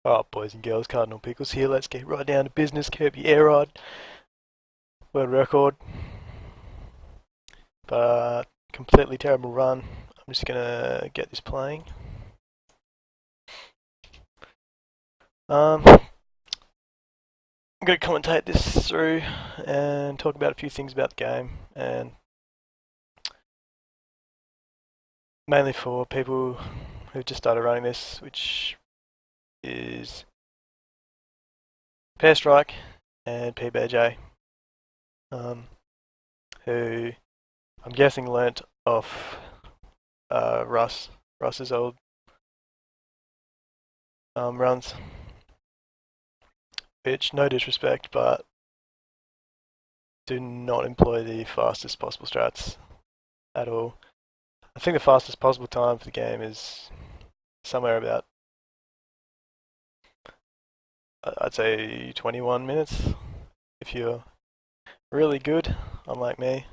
Alright, boys and girls, Cardinal Pickles here. Let's get right down to business. Kirby air ride, world record, but completely terrible run. I'm just gonna get this playing. I'm gonna commentate this through and talk about a few things about the game, and mainly for people who've just started running this, which is Pair Strike and PBJ, who I'm guessing learnt off Russ's old runs, which, no disrespect, but do not employ the fastest possible strats at all. I think the fastest possible time for the game is somewhere about, I'd say 21 minutes if you're really good, unlike me.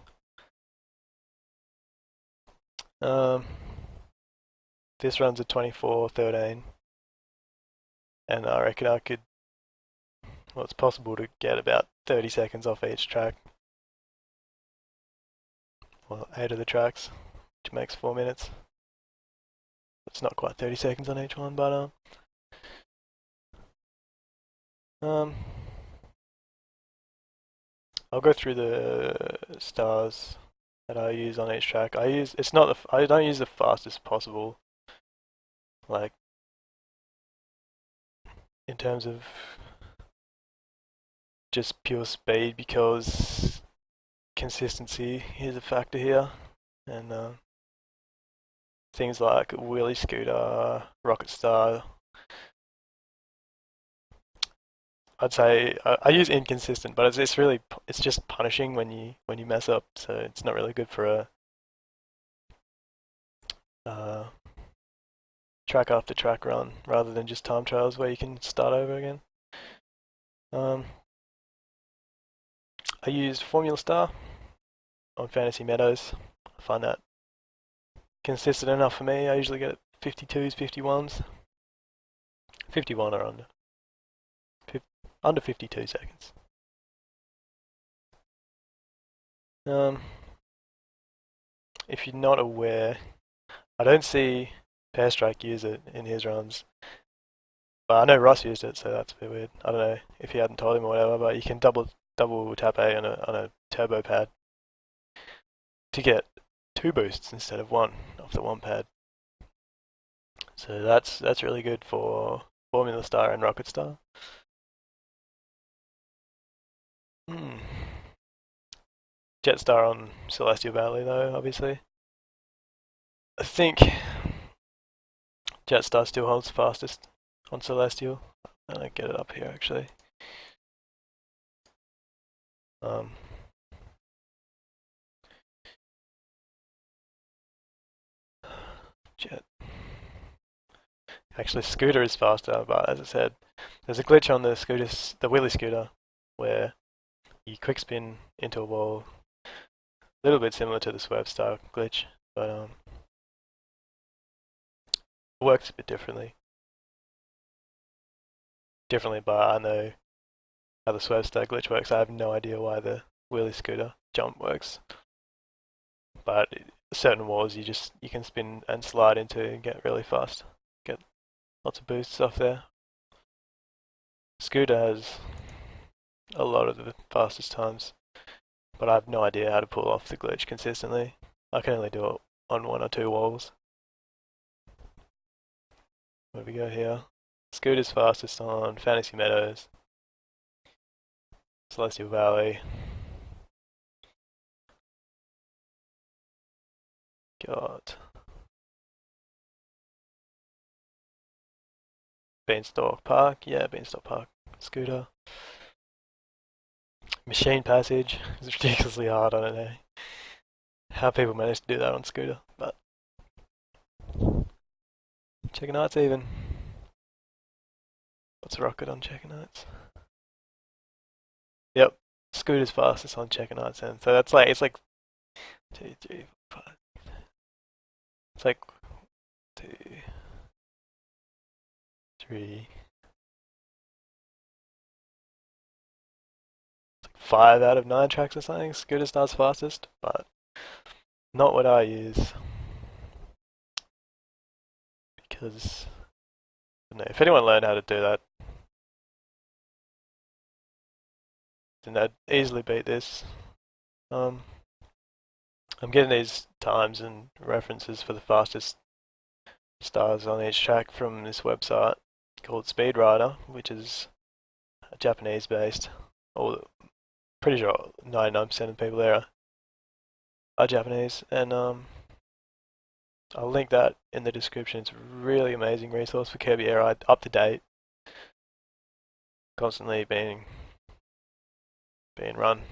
This runs at 24:13, and I reckon I could, well, it's possible to get about 30 seconds off each track. Well, 8 of the tracks, which makes 4 minutes. It's not quite 30 seconds on each one, but I'll go through the stars that I use on each track. I don't use the fastest possible, like in terms of just pure speed, because consistency is a factor here, and things like wheelie scooter, rocket star, I'd say I use inconsistent, but it's just punishing when you mess up. So it's not really good for a track after track run, rather than just time trials where you can start over again. I use Formula Star on Fantasy Meadows. I find that consistent enough for me. I usually get 52s, 51s, 51 or under 52 seconds. If you're not aware, I don't see Pair Strike use it in his runs, but I know Russ used it, so that's a bit weird. I don't know if he hadn't told him or whatever, but you can double tap A on a turbo pad to get 2 boosts instead of 1 off the 1 pad. So that's really good for Formula Star and Rocket Star. Jetstar on Celestial Valley though, obviously. I think Jetstar still holds fastest on Celestial. I'm gonna get it up here actually. Jet. Actually, Scooter is faster, but as I said, there's a glitch on the wheelie scooter, where you quick spin into a wall. A little bit similar to the swerve style glitch, but it works a bit differently. But I know how the swerve style glitch works. I have no idea why the wheelie scooter jump works, but certain walls you can spin and slide into and get really fast. Get lots of boosts off there. Scooter has a lot of the fastest times, but I have no idea how to pull off the glitch consistently. I can only do it on 1 or 2 walls. Where we go here? Scooter's fastest on Fantasy Meadows, Celestial Valley. Got Beanstalk Park, yeah, Beanstalk Park Scooter. Machine Passage is ridiculously hard, I don't know how people manage to do that on Scooter, but Checker Nights even. What's a rocket on Checker Nights? Yep, Scooter's fastest on Checker Nights, and so it's like 2, 3, 4, 5. It's like 2, 3, 5 out of 9 tracks or something. Scooter starts fastest, but not what I use. Because, I don't know, if anyone learned how to do that, then they'd easily beat this. I'm getting these times and references for the fastest stars on each track from this website called Speedrider, which is Japanese based. Pretty sure 99% of people there are Japanese, and I'll link that in the description. It's a really amazing resource for Kirby Air Ride, up to date, constantly being run.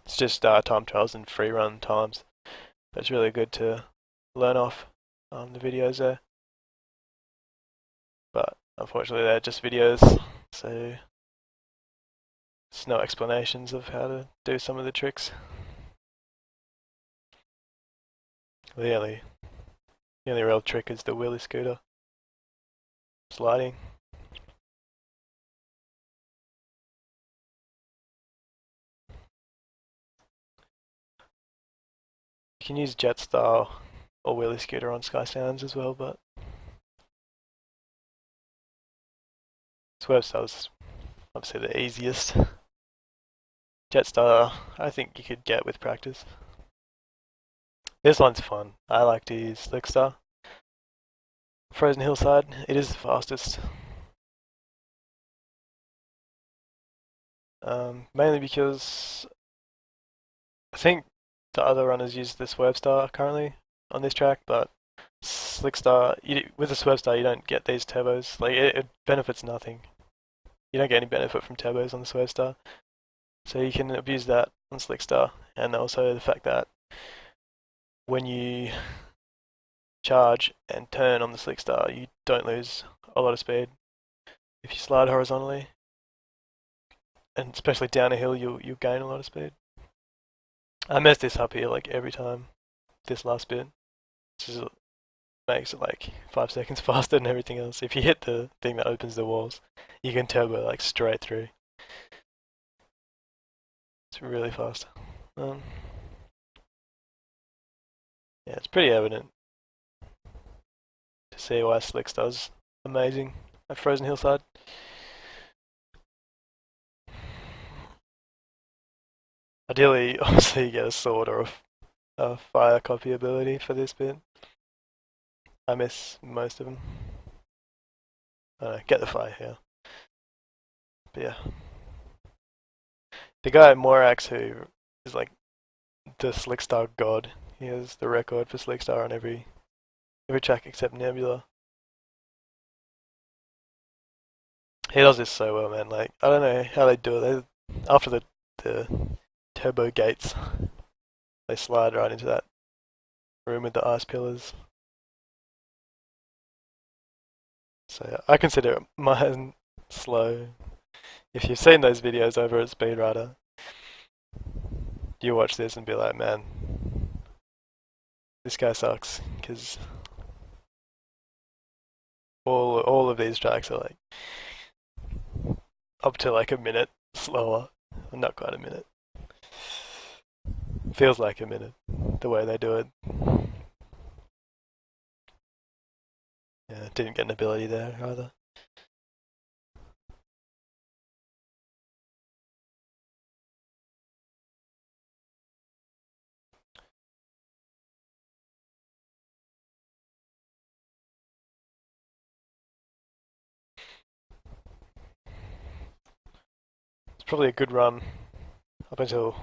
It's just time trials and free run times. But it's really good to learn off the videos there. But unfortunately they're just videos, so there's no explanations of how to do some of the tricks. The only real trick is the wheelie scooter sliding. You can use Jetstar or wheelie scooter on Sky Sounds as well, but Swervestar's obviously the easiest. Jetstar, I think you could get with practice. This one's fun. I like to use Slickstar. Frozen Hillside, it is the fastest. Mainly because I think the other runners use the Swervestar currently on this track, but Slickstar, with the Swervestar you don't get these turbos. Like it benefits nothing. You don't get any benefit from turbos on the Swervestar. So you can abuse that on Slickstar, and also the fact that when you charge and turn on the Slickstar, you don't lose a lot of speed if you slide horizontally, and especially down a hill, you gain a lot of speed. I mess this up here like every time. This last bit, just makes it like 5 seconds faster than everything else. If you hit the thing that opens the walls, you can turbo like straight through. It's really fast. Yeah, it's pretty evident to see why Slickstar's amazing at Frozen Hillside. Ideally, obviously, you get a sword or a fire copy ability for this bit. I miss most of them. I don't know, get the fire here. But yeah. The guy Morax, who is like the Slickstar god, he has the record for Slickstar on every track except Nebula. He does this so well, man. Like, I don't know how they do it. After the turbo gates, they slide right into that room with the ice pillars. So yeah, I consider mine slow. If you've seen those videos over at Speedrider, you watch this and be like, man, this guy sucks, because all of these tracks are like up to like a minute slower. Not quite a minute. Feels like a minute, the way they do it. Yeah, didn't get an ability there either. It's probably a good run up until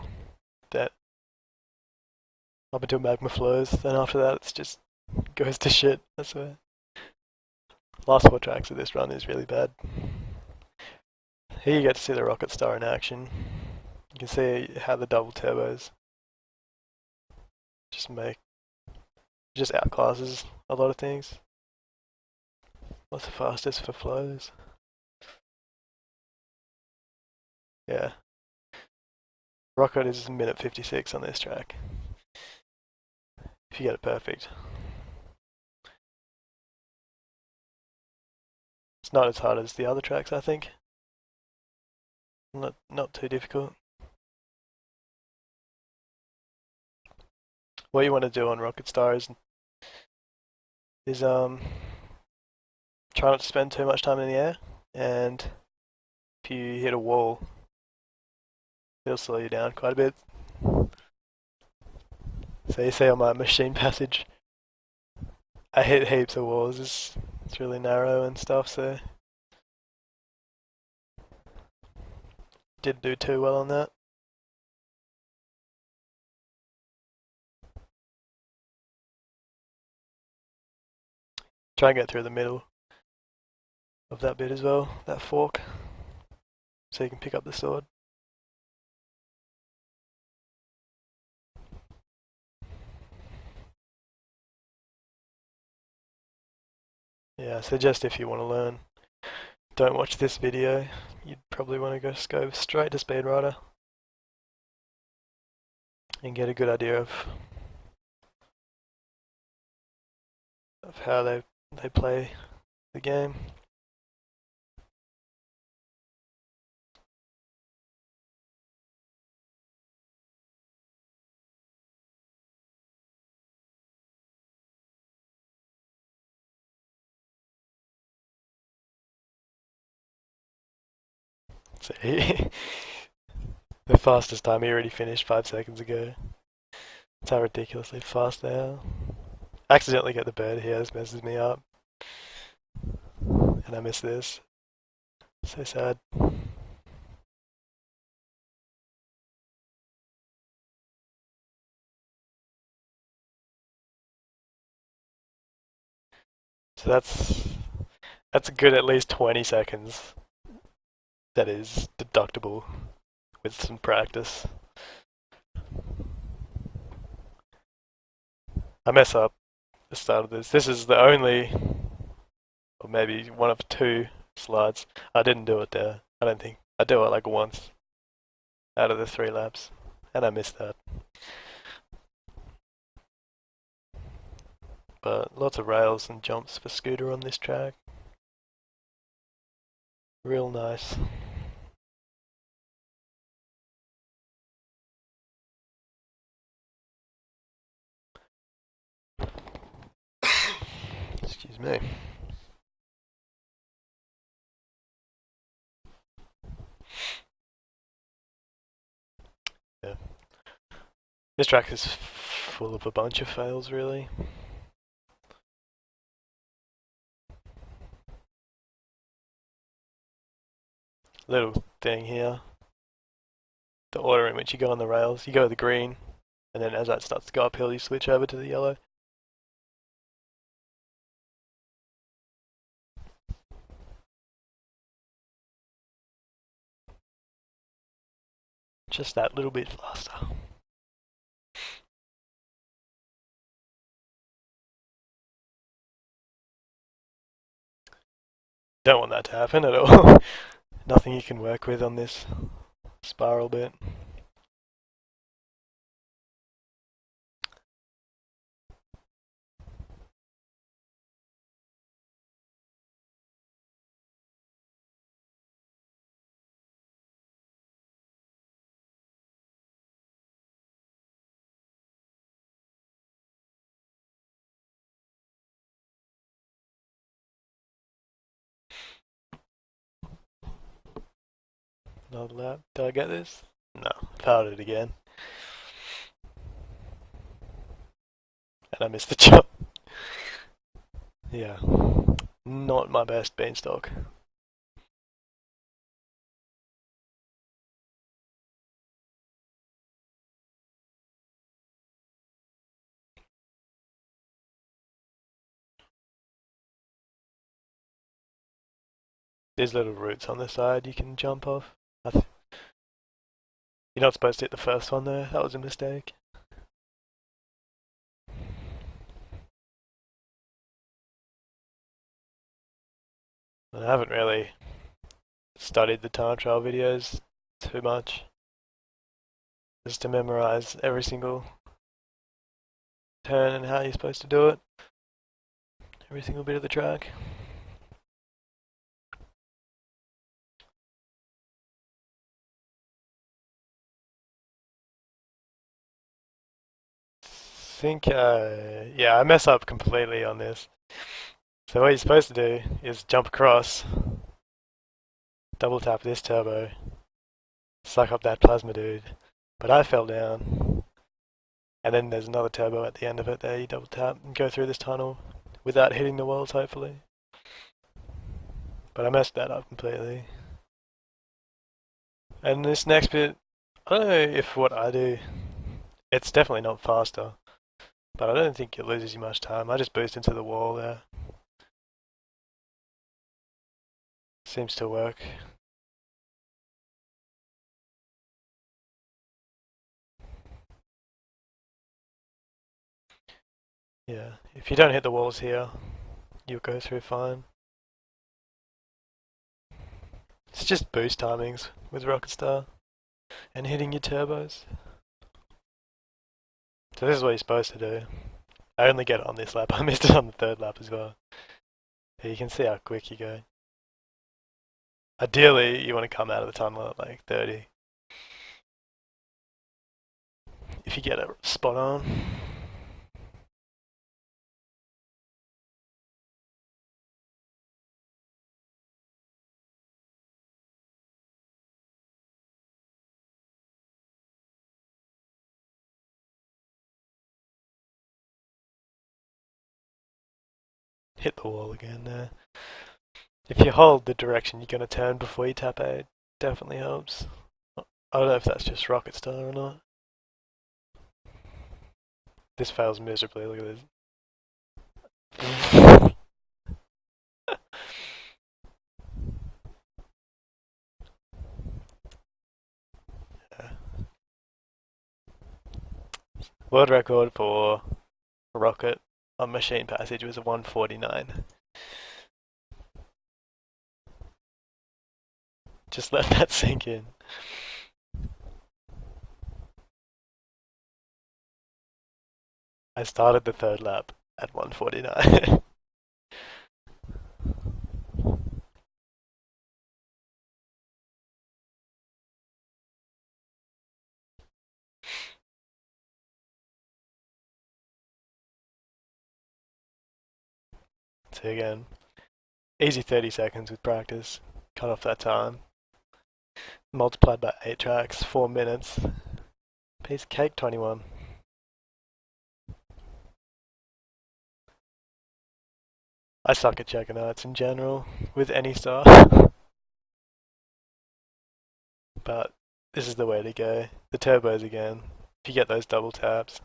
that, up until magma flows. Then after that, it's just goes to shit. I swear. Last 4 tracks of this run is really bad. Here you get to see the Rocket Star in action. You can see how the double turbos just outclasses a lot of things. What's the fastest for flows? Yeah. Rocket is minute 56 on this track. If you get it perfect. It's not as hard as the other tracks, I think. Not too difficult. what you want to do on Rocket Star is try not to spend too much time in the air, and if you hit a wall, it'll slow you down quite a bit. So you see on my machine passage, I hit heaps of walls. It's really narrow and stuff, so didn't do too well on that. Try and get through the middle of that bit as well, that fork, so you can pick up the sword. Yeah, I suggest if you want to learn, don't watch this video. You'd probably want to just go straight to Speedrider and get a good idea of how they play the game. See, the fastest time he already finished 5 seconds ago. That's how ridiculously fast they are. I accidentally get the bird here, this messes me up. And I miss this. So sad. So that's a good at least 20 seconds. That is deductible with some practice. I mess up the start of this. This is the only, or maybe one of 2 slides. I didn't do it there. I don't think. I do it like once out of the 3 laps. And I missed that. But lots of rails and jumps for scooter on this track. Real nice. Excuse me. Yeah. This track is full of a bunch of fails, really. Little thing here. The order in which you go on the rails. You go with the green, and then as that starts to go uphill, you switch over to the yellow. Just that little bit faster. Don't want that to happen at all. Nothing you can work with on this spiral bit. Not allowed. Did I get this? No, failed it again. And I missed the jump. Yeah, not my best beanstalk. There's little roots on the side you can jump off. You're not supposed to hit the first one though, that was a mistake. And I haven't really studied the time trial videos too much. Just to memorize every single turn and how you're supposed to do it. Every single bit of the track. think, yeah, I mess up completely on this. So what you're supposed to do is jump across, double tap this turbo, suck up that plasma dude. But I fell down, and then there's another turbo at the end of it there. You double tap and go through this tunnel without hitting the walls, hopefully. But I messed that up completely. And this next bit, I don't know if what I do, it's definitely not faster, but I don't think it loses you much time. I just boost into the wall there. Seems to work. Yeah, if you don't hit the walls here, you'll go through fine. It's just boost timings with Rocketstar and hitting your turbos. So this is what you're supposed to do. I only get it on this lap. I missed it on the third lap as well. But you can see how quick you go. Ideally, you want to come out of the tunnel at like 30. If you get it spot on. Hit the wall again there. If you hold the direction you're going to turn before you tap A, it definitely helps. I don't know if that's just Rocketstar or not. This fails miserably, look at this. Yeah. World record for rocket on machine passage was a 149. Just let that sink in. I started the third lap at 149. So again, easy 30 seconds with practice. Cut off that time. Multiplied by 8 tracks, 4 minutes. Piece of cake, 21. I suck at checking outs in general, with any star. But this is the way to go. The turbos again. If you get those double taps.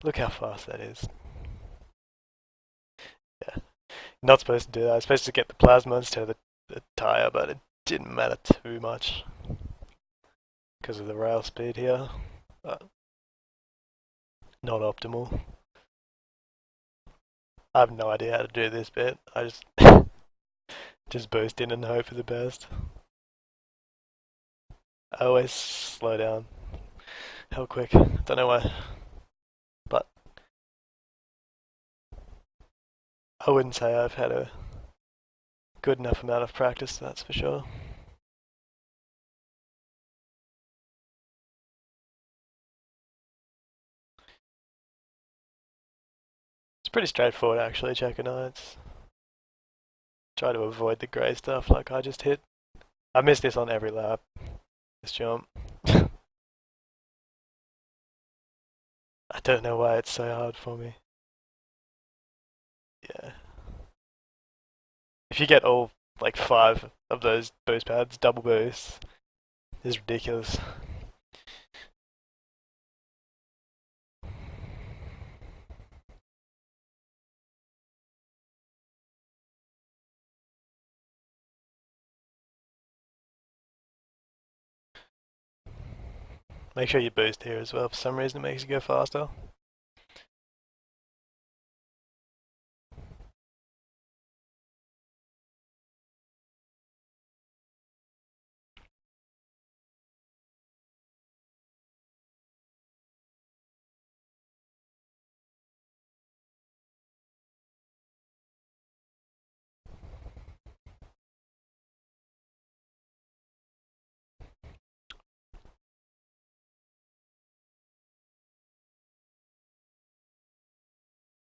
Look how fast that is. Yeah. Not supposed to do that. I was supposed to get the plasma instead of the tyre, but it didn't matter too much. Because of the rail speed here. But not optimal. I have no idea how to do this bit. I just just boost in and hope for the best. I always slow down. How quick? Don't know why. But I wouldn't say I've had a good enough amount of practice, that's for sure. It's pretty straightforward actually, checking outs. Try to avoid the grey stuff like I just hit. I miss this on every lap. This jump. I don't know why it's so hard for me. Yeah. If you get all like 5 of those boost pads, double boosts, is ridiculous. Make sure you boost here as well. For some reason it makes you go faster.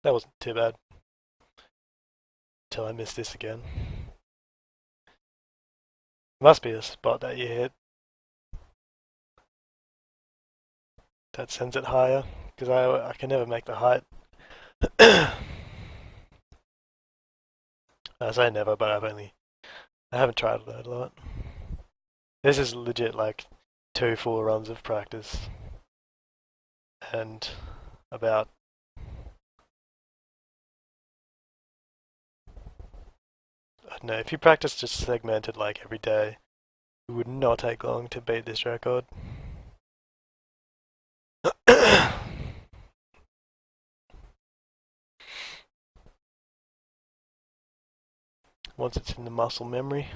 That wasn't too bad. Till I missed this again. Must be a spot that you hit that sends it higher, because I can never make the height. I say never, but I haven't tried that a lot. This is legit like 2 full runs of practice, and about I don't know, if you practice just segmented like every day, it would not take long to beat this record. Once it's in the muscle memory.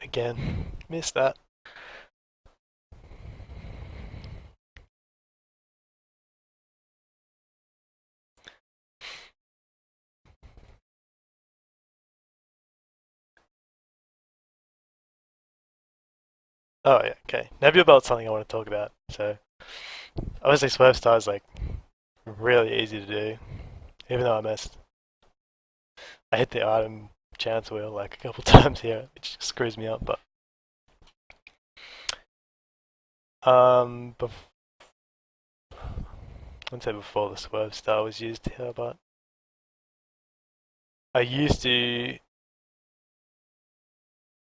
Again, missed that. Oh yeah, okay. Nebula Belt's something I want to talk about. So, obviously Swerve Star is like really easy to do, even though I missed. I hit the item chance wheel like a couple times here, which screws me up, but I wouldn't say before the Swerve Star was used here, but I used to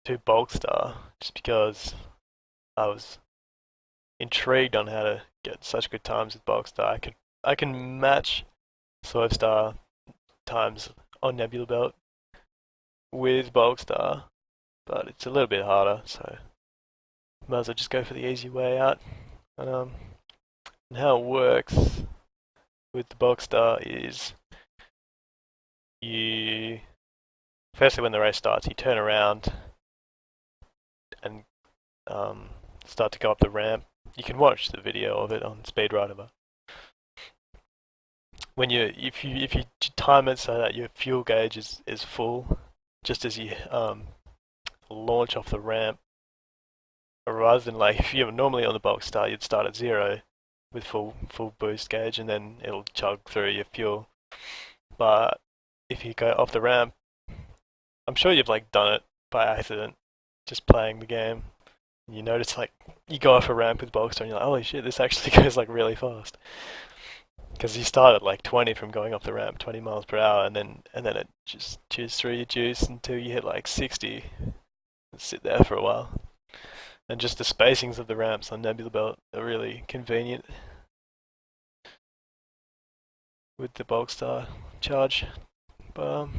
do Bulk Star just because I was intrigued on how to get such good times with Bulk Star. I can match Swerve Star times on Nebula Belt with Bulk Star, but it's a little bit harder, so might as well just go for the easy way out. And how it works with the Bulk Star is you firstly when the race starts, you turn around and start to go up the ramp. You can watch the video of it on Speedrider, but when if you time it so that your fuel gauge is full, just as you launch off the ramp, rather than like if you're normally on the Bulk Star, you'd start at 0 with full boost gauge, and then it'll chug through your fuel. But if you go off the ramp, I'm sure you've like done it by accident, just playing the game. You notice like you go off a ramp with Bulk Star, and you're like, holy shit, this actually goes like really fast. Because you start at like 20 from going off the ramp, 20 miles per hour, and then it just chews through your juice until you hit like 60 and sit there for a while. And just the spacings of the ramps on Nebula Belt are really convenient with the Bulk Star charge. But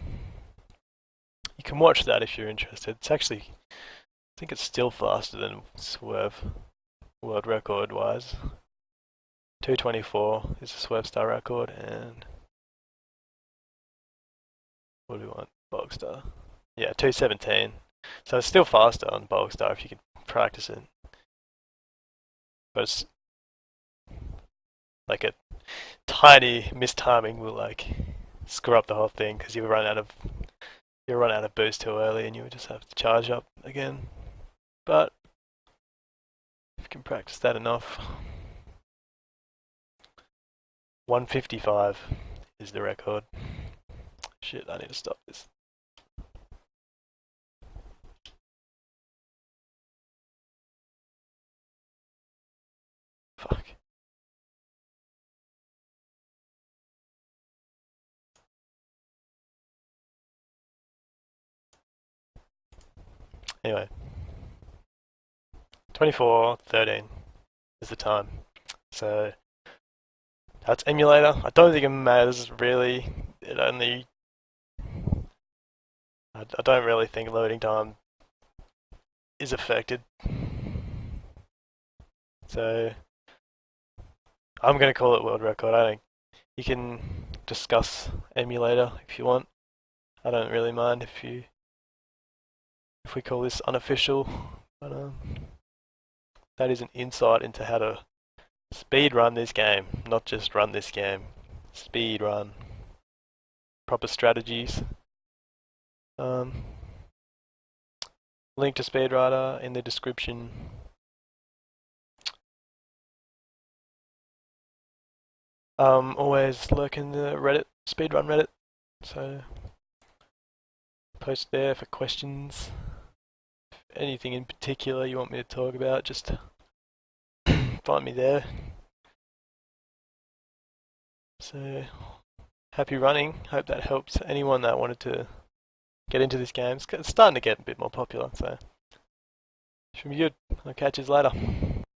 you can watch that if you're interested. It's actually, I think it's still faster than Swerve, world record wise. 224 is a Swerve Star record, and what do we want? Bulk Star. Yeah, 217. So it's still faster on Bulk Star if you can practice it. But it's like a tiny mistiming will like screw up the whole thing because you run out of boost too early and you would just have to charge up again. But if you can practice that enough, 155 is the record. Shit, I need to stop this. Fuck. Anyway, 24:13 is the time. So that's emulator. I don't think it matters really. It only I don't really think loading time is affected. So I'm gonna call it world record. I don't. You can discuss emulator if you want. I don't really mind if we call this unofficial, but that is an insight into how to speed run this game, not just run this game. Speed run. Proper strategies. Link to Speedrider in the description. Always lurk in the Reddit, speedrun Reddit, so post there for questions. If anything in particular you want me to talk about, just find me there. So, happy running. Hope that helps anyone that wanted to get into this game. It's starting to get a bit more popular, so should be good. I'll catch you later.